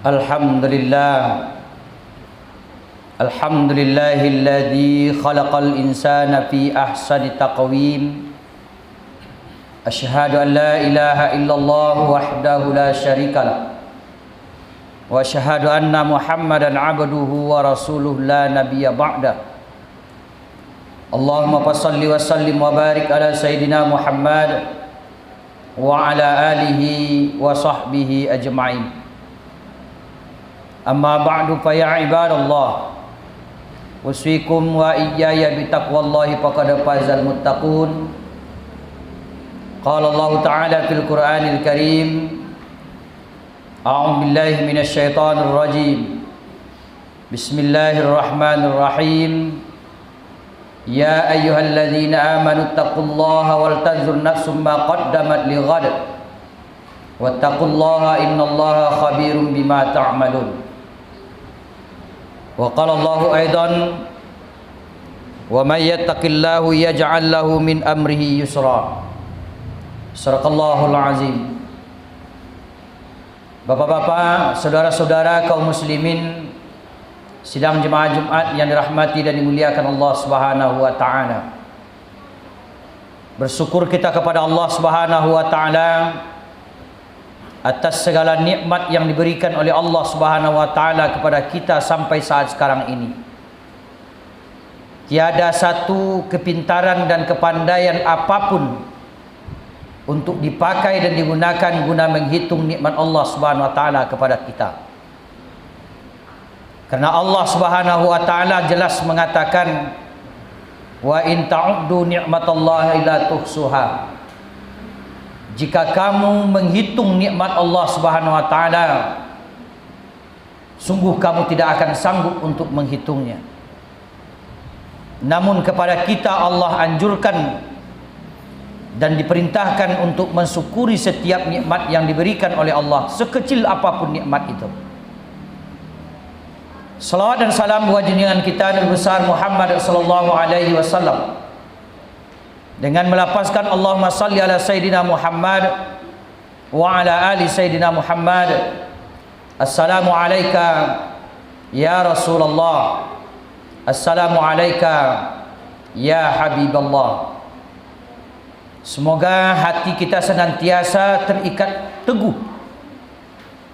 Alhamdulillah. Alhamdulillahilladzi khalaqal insana fi ahsani taqwim. Asyhadu an la ilaha illallah wahdahu la syarikalah. Wa asyhadu anna Muhammadan abduhu wa rasuluhu la nabiyya ba'da. Allahumma salli wa sallim wa barik ala sayyidina Muhammad wa ala alihi wa sahbihi ajma'in. Amma ba'du fa ya ibadallah, usikum wa iyaya bitaqwallahi faqad fazal muttaqun. Qala Allah Ta'ala fil Qur'anil Karim, a'udzu billahi minasy syaithanir rajim. Bismillahirrahmanirrahim. Ya ayyuhalladzina amanu taqullaha wal tanzur nafsum ma qaddamat lighad. Wattaqullaha innallaha khabirum bima ta'malun. Wa qala Allahu aidan, wa may yattaqillahu yaj'al lahu min amrihi yusra. Sadaqallahul azim. Bapak-bapak, saudara-saudara kaum muslimin sidang jemaah Jumat yang dirahmati dan dimuliakan Allah Subhanahu wa taala. Bersyukur kita kepada Allah Subhanahu wa taala atas segala nikmat yang diberikan oleh Allah Subhanahu wa taala kepada kita sampai saat sekarang ini. Tiada satu kepintaran dan kepandaian apapun untuk dipakai dan digunakan guna menghitung nikmat Allah Subhanahu wa taala kepada kita. Karena Allah Subhanahu wa taala jelas mengatakan, wa in ta'uddu ni'matallahi la tuhsuha. Jika kamu menghitung nikmat Allah Subhanahu wa taala, sungguh kamu tidak akan sanggup untuk menghitungnya. Namun kepada kita Allah anjurkan dan diperintahkan untuk mensyukuri setiap nikmat yang diberikan oleh Allah, sekecil apapun nikmat itu. Salawat dan salam buat junjungan kita Nabi besar Muhammad sallallahu alaihi wasallam, dengan melapaskan Allahumma salli ala sayyidina Muhammad wa ala ali sayyidina Muhammad. Assalamu alayka ya Rasulullah, assalamu alayka ya Habiballah. Semoga hati kita senantiasa terikat teguh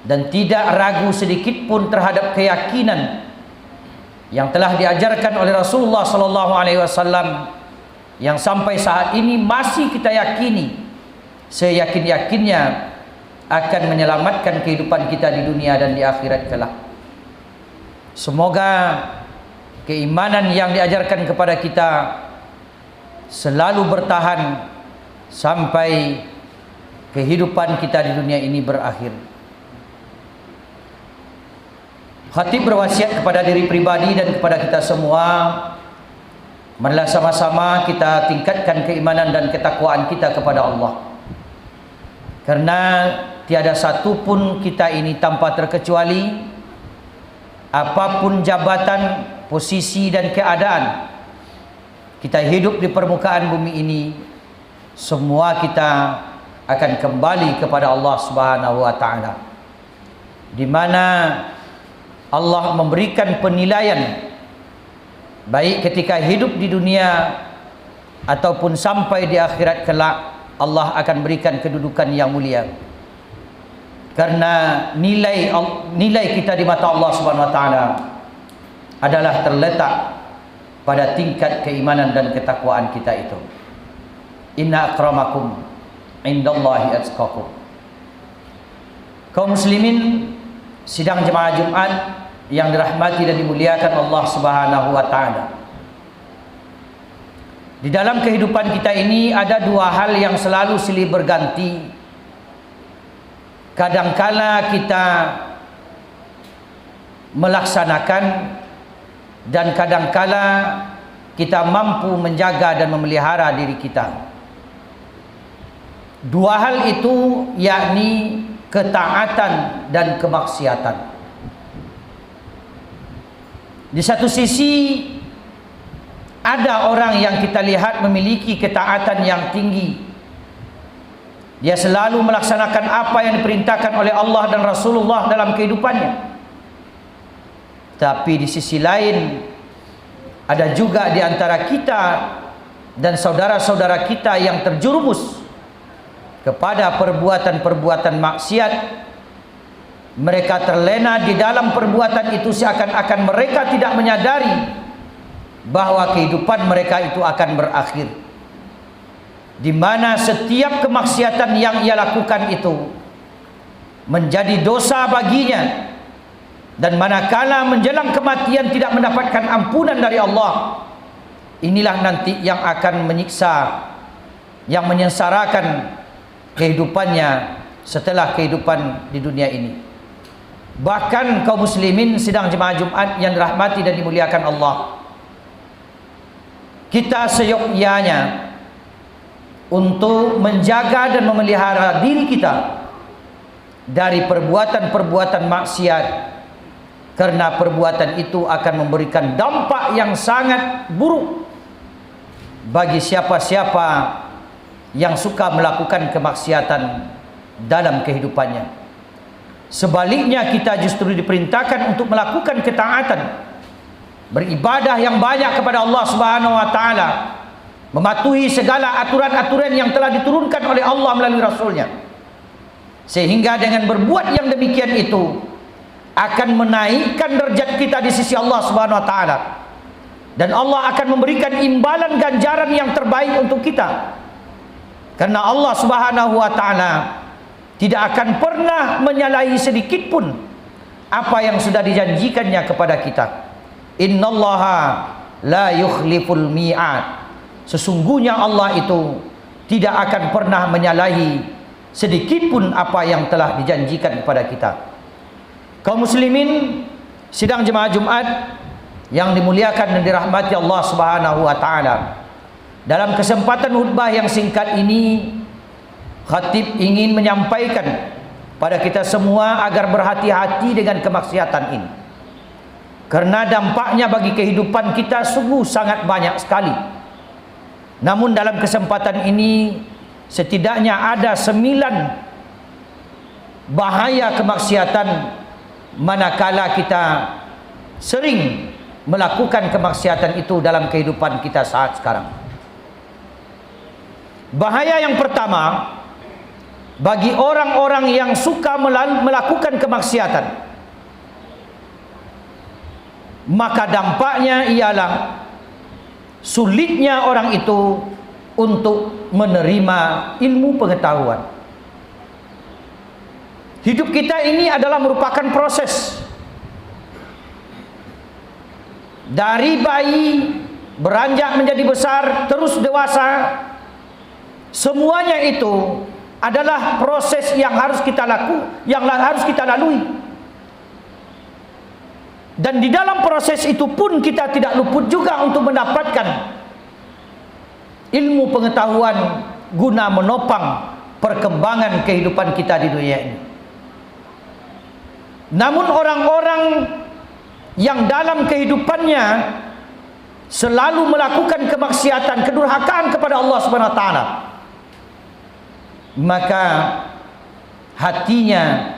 dan tidak ragu sedikit pun terhadap keyakinan yang telah diajarkan oleh Rasulullah sallallahu alaihi wasallam, yang sampai saat ini masih kita yakini seyakin-yakinnya akan menyelamatkan kehidupan kita di dunia dan di akhirat kelak. Semoga keimanan yang diajarkan kepada kita selalu bertahan sampai kehidupan kita di dunia ini berakhir. Khatib berwasiat kepada diri pribadi dan kepada kita semua, marilah sama-sama kita tingkatkan keimanan dan ketakwaan kita kepada Allah. Karena tiada satu pun kita ini tanpa terkecuali, apapun jabatan, posisi dan keadaan kita hidup di permukaan bumi ini, semua kita akan kembali kepada Allah Subhanahu wa taala, di mana Allah memberikan penilaian baik ketika hidup di dunia ataupun sampai di akhirat kelak. Allah akan berikan kedudukan yang mulia, karena nilai kita di mata Allah Subhanahu wa taala adalah terletak pada tingkat keimanan dan ketakwaan kita itu. Inna akramakum indallahi atqakum. Kaum muslimin sidang jemaah Jumat yang dirahmati dan dimuliakan Allah Subhanahu wa taala. Di dalam kehidupan kita ini ada dua hal yang selalu silih berganti. Kadangkala kita melaksanakan dan kadangkala kita mampu menjaga dan memelihara diri kita. Dua hal itu yakni ketaatan dan kemaksiatan. Di satu sisi ada orang yang kita lihat memiliki ketaatan yang tinggi, Dia selalu melaksanakan apa yang diperintahkan oleh Allah dan Rasulullah dalam kehidupannya. Tapi di sisi lain, ada juga di antara kita dan saudara-saudara kita yang terjerumus kepada perbuatan-perbuatan maksiat. Mereka terlena di dalam perbuatan itu seakan-akan mereka tidak menyadari bahwa kehidupan mereka itu akan berakhir, di mana setiap kemaksiatan yang ia lakukan itu menjadi dosa baginya, dan manakala menjelang kematian tidak mendapatkan ampunan dari Allah, inilah nanti yang akan menyiksa, yang menyengsarakan kehidupannya setelah kehidupan di dunia ini. Bahkan kaum muslimin sidang jemaah Jumat yang dirahmati dan dimuliakan Allah, kita seyogyanya untuk menjaga dan memelihara diri kita dari perbuatan-perbuatan maksiat, karena perbuatan itu akan memberikan dampak yang sangat buruk bagi siapa-siapa yang suka melakukan kemaksiatan dalam kehidupannya. Sebaliknya, kita justru diperintahkan untuk melakukan ketaatan, beribadah yang banyak kepada Allah Subhanahu wa taala, mematuhi segala aturan-aturan yang telah diturunkan oleh Allah melalui Rasulnya. Sehingga dengan berbuat yang demikian itu akan menaikkan derajat kita di sisi Allah Subhanahu wa taala, dan Allah akan memberikan imbalan ganjaran yang terbaik untuk kita. Karena Allah Subhanahu wa taala tidak akan pernah menyalahi sedikit pun apa yang sudah dijanjikannya kepada kita. Innallaha la yukhliful mi'ad. Sesungguhnya Allah itu tidak akan pernah menyalahi sedikit pun apa yang telah dijanjikan kepada kita. Kaum muslimin sidang jemaah Jumat yang dimuliakan dan dirahmati Allah Subhanahu wa taala, dalam kesempatan khutbah yang singkat ini, khatib ingin menyampaikan pada kita semua agar berhati-hati dengan kemaksiatan ini, karena dampaknya bagi kehidupan kita sungguh sangat banyak sekali. Namun dalam kesempatan ini setidaknya ada 9 bahaya kemaksiatan manakala kita sering melakukan kemaksiatan itu dalam kehidupan kita saat sekarang. Bahaya yang pertama, bagi orang-orang yang suka melakukan kemaksiatan, maka dampaknya ialah sulitnya orang itu untuk menerima ilmu pengetahuan. Hidup kita ini adalah merupakan proses. Dari bayi beranjak menjadi besar terus dewasa, semuanya itu adalah proses yang harus kita lalui. Dan di dalam proses itu pun kita tidak luput juga untuk mendapatkan ilmu pengetahuan guna menopang perkembangan kehidupan kita di dunia ini. Namun orang-orang yang dalam kehidupannya selalu melakukan kemaksiatan, kedurhakaan kepada Allah Subhanahu wa taala, maka hatinya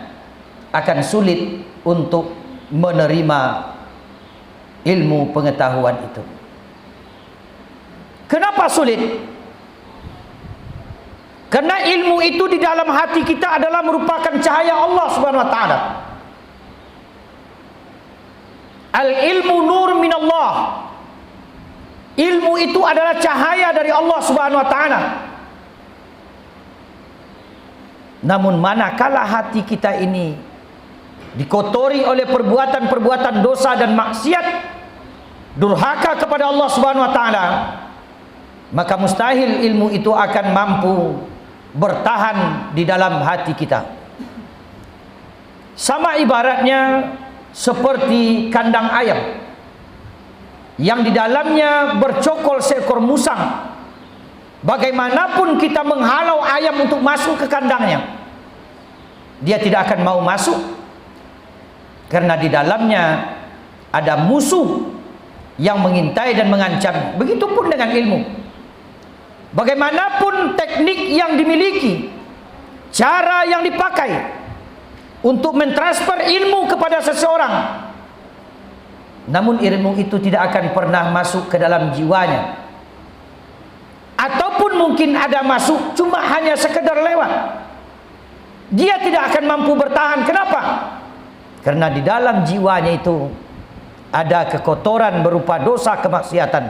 akan sulit untuk menerima ilmu pengetahuan itu. Kenapa sulit? Karena ilmu itu di dalam hati kita adalah merupakan cahaya Allah Subhanahu wa taala. Al-ilmu nur minallah. Ilmu itu adalah cahaya dari Allah Subhanahu wa taala. Namun manakala hati kita ini dikotori oleh perbuatan-perbuatan dosa dan maksiat, durhaka kepada Allah Subhanahu wa taala, maka mustahil ilmu itu akan mampu bertahan di dalam hati kita. Sama ibaratnya seperti kandang ayam yang di dalamnya bercokol seekor musang. Bagaimanapun kita menghalau ayam untuk masuk ke kandangnya, dia tidak akan mau masuk, karena di dalamnya ada musuh yang mengintai dan mengancam. Begitupun dengan ilmu. Bagaimanapun teknik yang dimiliki, cara yang dipakai untuk mentransfer ilmu kepada seseorang, namun ilmu itu tidak akan pernah masuk ke dalam jiwanya, ataupun mungkin ada masuk cuma hanya sekedar lewat, dia tidak akan mampu bertahan. Kenapa? Karena di dalam jiwanya itu ada kekotoran berupa dosa kemaksiatan,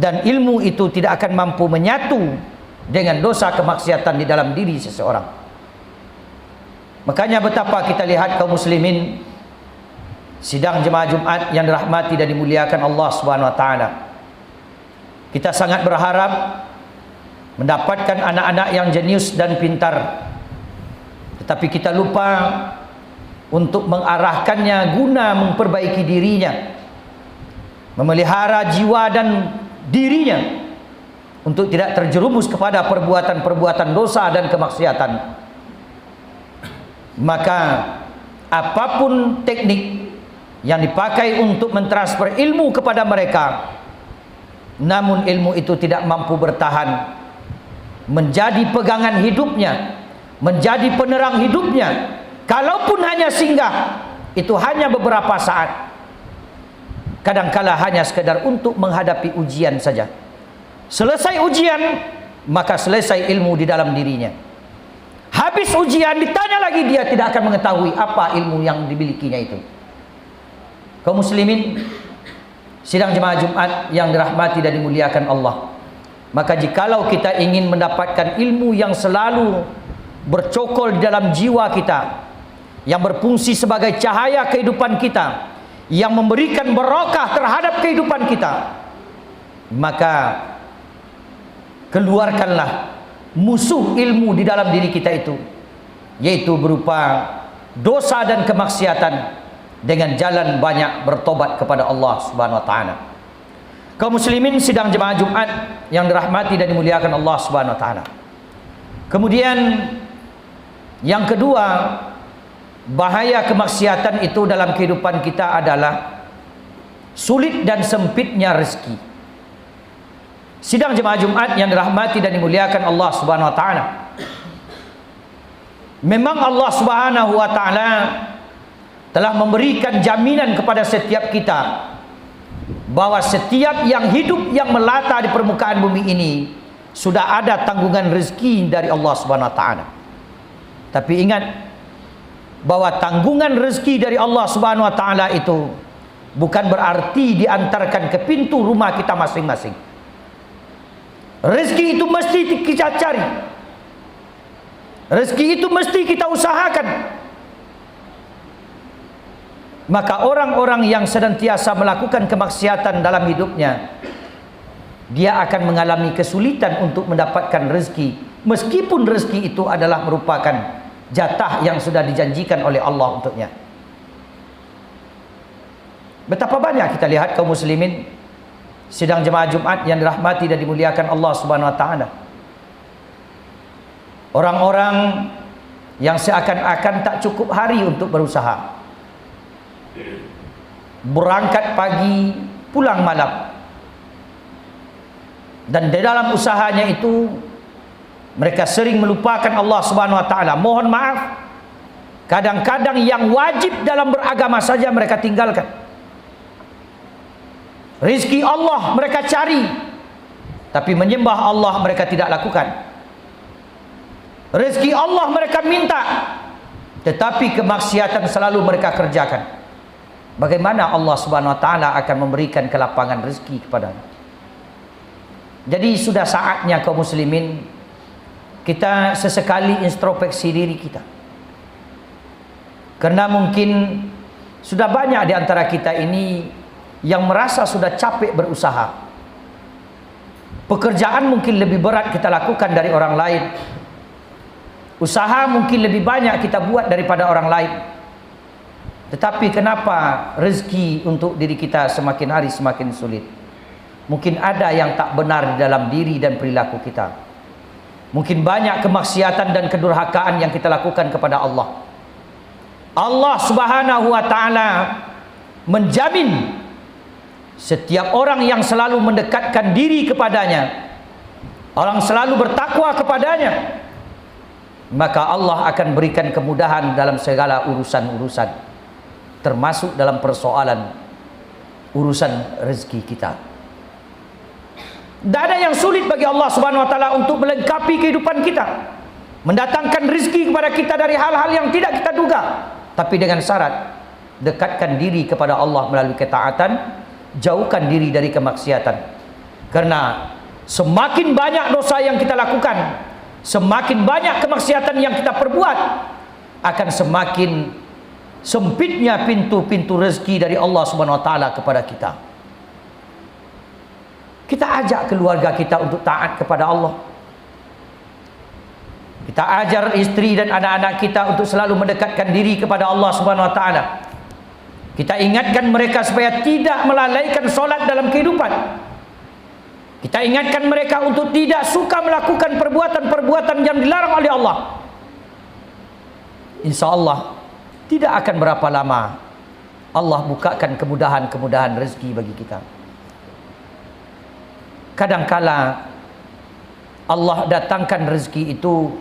dan ilmu itu tidak akan mampu menyatu dengan dosa kemaksiatan di dalam diri seseorang. Makanya betapa kita lihat kaum muslimin sidang jemaah Jumat yang dirahmati dan dimuliakan Allah Subhanahu wa taala. Kita sangat berharap mendapatkan anak-anak yang jenius dan pintar. Tetapi kita lupa untuk mengarahkannya guna memperbaiki dirinya, memelihara jiwa dan dirinya untuk tidak terjerumus kepada perbuatan-perbuatan dosa dan kemaksiatan. Maka apapun teknik yang dipakai untuk mentransfer ilmu kepada mereka, namun ilmu itu tidak mampu bertahan menjadi pegangan hidupnya, menjadi penerang hidupnya. Kalaupun hanya singgah, itu hanya beberapa saat, kadangkala hanya sekedar untuk menghadapi ujian saja. Selesai ujian, maka selesai ilmu di dalam dirinya. Habis ujian, ditanya lagi, dia tidak akan mengetahui apa ilmu yang dimilikinya itu. Kaum muslimin sidang jemaah Jumat yang dirahmati dan dimuliakan Allah, maka jikalau kita ingin mendapatkan ilmu yang selalu bercokol di dalam jiwa kita, yang berfungsi sebagai cahaya kehidupan kita, yang memberikan berkah terhadap kehidupan kita, maka keluarkanlah musuh ilmu di dalam diri kita itu, yaitu berupa dosa dan kemaksiatan, dengan jalan banyak bertobat kepada Allah Subhanahu wa taala. Kaum muslimin sidang jemaah Jumat yang dirahmati dan dimuliakan Allah Subhanahu wa taala. Kemudian yang kedua, bahaya kemaksiatan itu dalam kehidupan kita adalah sulit dan sempitnya rezeki. Sidang jemaah Jumat yang dirahmati dan dimuliakan Allah Subhanahu wa taala, memang Allah Subhanahu wa taala telah memberikan jaminan kepada setiap kita bahwa setiap yang hidup, yang melata di permukaan bumi ini, sudah ada tanggungan rezeki dari Allah Subhanahu wa taala. Tapi ingat bahwa tanggungan rezeki dari Allah Subhanahu wa taala itu bukan berarti diantarkan ke pintu rumah kita masing-masing. Rezeki itu mesti kita cari. Rezeki itu mesti kita usahakan. Maka orang-orang yang senantiasa melakukan kemaksiatan dalam hidupnya, dia akan mengalami kesulitan untuk mendapatkan rezeki, meskipun rezeki itu adalah merupakan jatah yang sudah dijanjikan oleh Allah untuknya. Betapa banyak kita lihat kaum muslimin sidang jemaah Jumat yang dirahmati dan dimuliakan Allah Subhanahu wa taala, orang-orang yang seakan-akan tak cukup hari untuk berusaha, berangkat pagi, pulang malam, dan di dalam usahanya itu mereka sering melupakan Allah Subhanahu wa taala. Mohon maaf, kadang-kadang yang wajib dalam beragama saja mereka tinggalkan. Rizki Allah mereka cari, tapi menyembah Allah mereka tidak lakukan. Rizki Allah mereka minta, tetapi kemaksiatan selalu mereka kerjakan. Bagaimana Allah Subhanahu wa taala akan memberikan kelapangan rezeki kepadanya? Jadi sudah saatnya kaum muslimin kita sesekali introspeksi diri kita. Karena mungkin sudah banyak di antara kita ini yang merasa sudah capek berusaha. Pekerjaan mungkin lebih berat kita lakukan dari orang lain. Usaha mungkin lebih banyak kita buat daripada orang lain. Tetapi kenapa rezeki untuk diri kita semakin hari semakin sulit? Mungkin ada yang tak benar di dalam diri dan perilaku kita. Mungkin banyak kemaksiatan dan kedurhakaan yang kita lakukan kepada Allah. Allah Subhanahu wa taala menjamin setiap orang yang selalu mendekatkan diri kepadanya, orang selalu bertakwa kepadanya, maka Allah akan berikan kemudahan dalam segala urusan-urusan, termasuk dalam persoalan urusan rezeki kita. Tidak ada yang sulit bagi Allah Subhanahu wa taala untuk melengkapi kehidupan kita, mendatangkan rezeki kepada kita dari hal-hal yang tidak kita duga, tapi dengan syarat dekatkan diri kepada Allah melalui ketaatan, jauhkan diri dari kemaksiatan. Karena semakin banyak dosa yang kita lakukan, semakin banyak kemaksiatan yang kita perbuat, akan semakin sempitnya pintu-pintu rezeki dari Allah Subhanahu wa taala kepada kita. Kita ajak keluarga kita untuk taat kepada Allah. Kita ajar istri dan anak-anak kita untuk selalu mendekatkan diri kepada Allah Subhanahu wa taala. Kita ingatkan mereka supaya tidak melalaikan solat dalam kehidupan. Kita ingatkan mereka untuk tidak suka melakukan perbuatan-perbuatan yang dilarang oleh Allah. Insya Allah tidak akan berapa lama Allah bukakan kemudahan-kemudahan rezeki bagi kita. Kadangkala Allah datangkan rezeki itu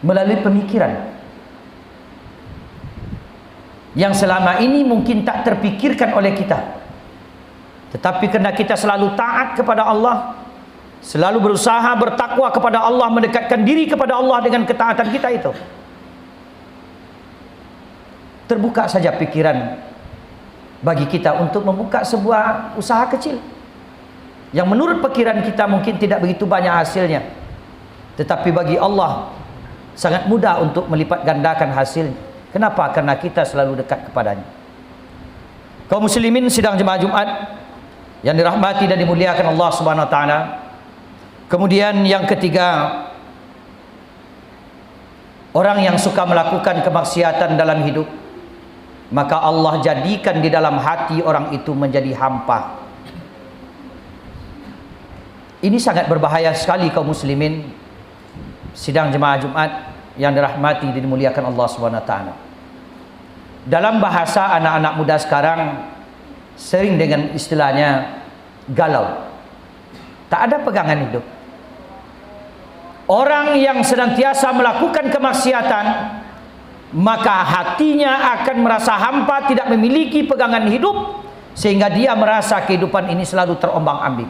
melalui pemikiran yang selama ini mungkin tak terpikirkan oleh kita. Tetapi kerana kita selalu taat kepada Allah, selalu berusaha bertakwa kepada Allah, mendekatkan diri kepada Allah dengan ketaatan kita itu, terbuka saja pikiran bagi kita untuk membuka sebuah usaha kecil yang menurut pikiran kita mungkin tidak begitu banyak hasilnya, tetapi bagi Allah sangat mudah untuk melipat gandakan hasilnya. Kenapa? Karena kita selalu dekat kepadanya. Kaum muslimin sidang jemaah Jumat yang dirahmati dan dimuliakan Allah Subhanahu wa taala. Kemudian yang ketiga, orang yang suka melakukan kemaksiatan dalam hidup, maka Allah jadikan di dalam hati orang itu menjadi hampa. Ini sangat berbahaya sekali kaum muslimin sidang jemaah Jumat yang dirahmati dan dimuliakan Allah Subhanahu wa taala. Dalam bahasa anak-anak muda sekarang sering dengan istilahnya galau. Tak ada pegangan hidup. Orang yang senantiasa melakukan kemaksiatan, maka hatinya akan merasa hampa, tidak memiliki pegangan hidup, sehingga dia merasa kehidupan ini selalu terombang-ambing.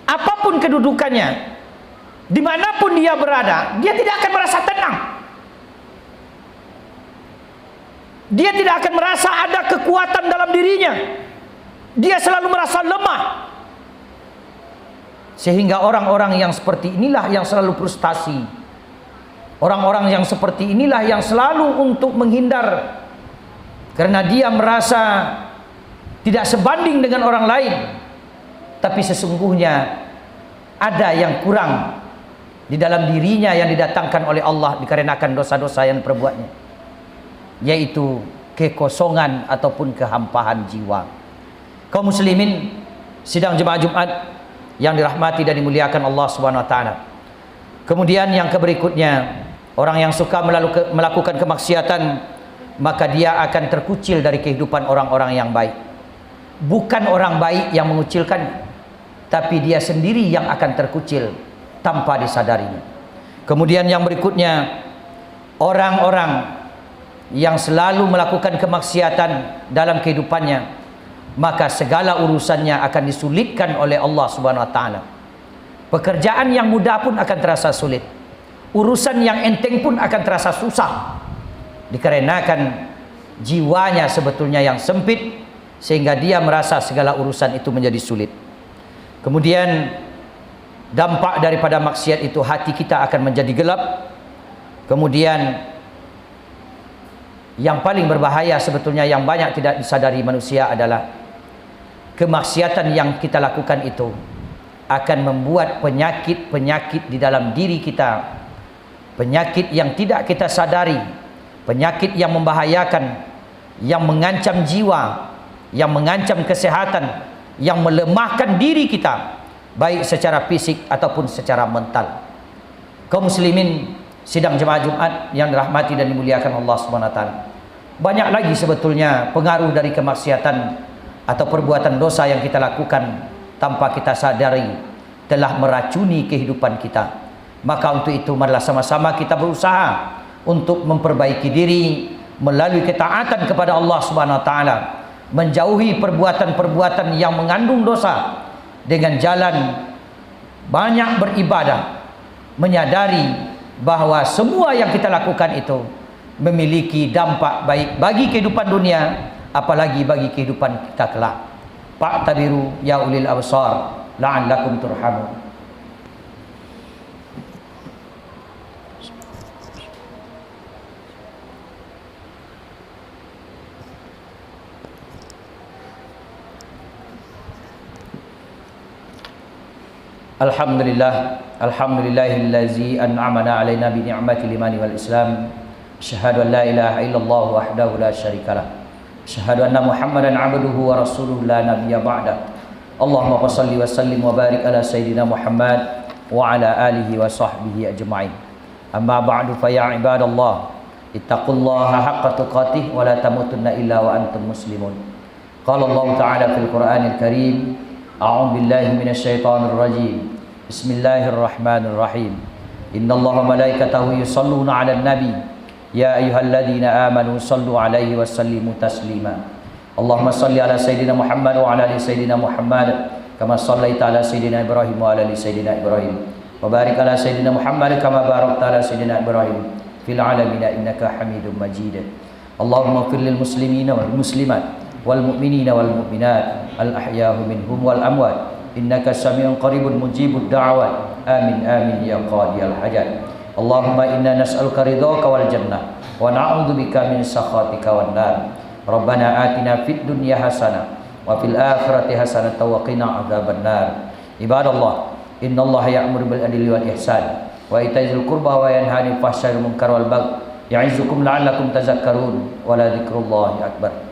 Apapun kedudukannya, dimanapun dia berada, dia tidak akan merasa tenang. Dia tidak akan merasa ada kekuatan dalam dirinya. Dia selalu merasa lemah. Sehingga orang-orang yang seperti inilah yang selalu frustasi. Orang-orang yang seperti inilah yang selalu untuk menghindar, karena dia merasa tidak sebanding dengan orang lain. Tapi sesungguhnya ada yang kurang di dalam dirinya yang didatangkan oleh Allah dikarenakan dosa-dosa yang diperbuatnya, yaitu kekosongan ataupun kehampaan jiwa. Kaum muslimin sidang jemaah Jumat yang dirahmati dan dimuliakan Allah Subhanahu wa taala. Kemudian yang berikutnya, orang yang suka melakukan kemaksiatan, maka dia akan terkucil dari kehidupan orang-orang yang baik. Bukan orang baik yang mengucilkan, tapi dia sendiri yang akan terkucil tanpa disadarinya. Kemudian yang berikutnya, orang-orang yang selalu melakukan kemaksiatan dalam kehidupannya, maka segala urusannya akan disulitkan oleh Allah Subhanahu wa taala. Pekerjaan yang mudah pun akan terasa sulit. Urusan yang enteng pun akan terasa susah. Dikarenakan jiwanya sebetulnya yang sempit, sehingga dia merasa segala urusan itu menjadi sulit. Kemudian dampak daripada maksiat itu, hati kita akan menjadi gelap. Kemudian yang paling berbahaya sebetulnya yang banyak tidak disadari manusia adalah kemaksiatan yang kita lakukan itu akan membuat penyakit-penyakit di dalam diri kita, penyakit yang tidak kita sadari, penyakit yang membahayakan, yang mengancam jiwa, yang mengancam kesehatan, yang melemahkan diri kita, baik secara fisik ataupun secara mental. Kaum muslimin sidang jemaah Jumat yang dirahmati dan dimuliakan Allah Subhanahu wa taala. Banyak lagi sebetulnya pengaruh dari kemaksiatan atau perbuatan dosa yang kita lakukan tanpa kita sadari telah meracuni kehidupan kita. Maka untuk itu marilah sama-sama kita berusaha untuk memperbaiki diri melalui ketaatan kepada Allah Subhanahu wa taala, menjauhi perbuatan-perbuatan yang mengandung dosa dengan jalan banyak beribadah, menyadari bahawa semua yang kita lakukan itu memiliki dampak baik bagi kehidupan dunia, apalagi bagi kehidupan kita kelak. Fa'tabiru ya ulil absar la'allakum turhamun. Alhamdulillahillazi an'amana alaina bi ni'matil imani wal islam. Asyhadu an la ilaha illallah wahdahu la syarikalah. Asyhadu anna Muhammadan abduhu wa rasuluhu la nabiyya ba'da. Allahumma shalli wa sallim wa barik ala sayyidina Muhammad wa ala alihi wa sahbihi ajma'in. Amma ba'du, fa ya ibadallah, ittaqullaha haqqa tuqatih wa la tamutunna illa wa antum muslimun. Qala Allah ta'ala fil Qur'anil Karim, a'udzu billahi minasy syaithanir rajim. Bismillahirrahmanirrahim. Innallaha malaikatahu yusholluna 'alan nabi ya ayyuhalladzina amanu shallu 'alaihi wa sallimu taslima. Allahumma shalli 'ala sayyidina Muhammad wa 'ala ali sayyidina Muhammad kama shallaita 'ala sayyidina Ibrahim wa 'ala ali sayyidina Ibrahim wa barik 'ala sayyidina Muhammad kama barakta 'ala sayyidina Ibrahim fil 'alamin innaka Hamidum Majid. Allahumma ighfir lil muslimina wal muslimat wal mu'minina wal mu'minat al ahya'i minhum wal amwat innaka sami'un qaribun mujibud da'awat. Amin amin ya qadiyal hajat. Allahumma inna nas'aluka ridhaka wal jannah wa na'udzubika min sakhatika wan nar. Rabbana atina fid dunya hasanah wa fil akhirati hasanah wa qina adzabannar. Ibadallah, innallaha ya'muru bil adli wal ihsan wa itaizil qurba wa yanha 'anil fahsya'i wal munkar wal baghi ya'izukum la'allakum tadhakkarun wa la dzikrullahi akbar.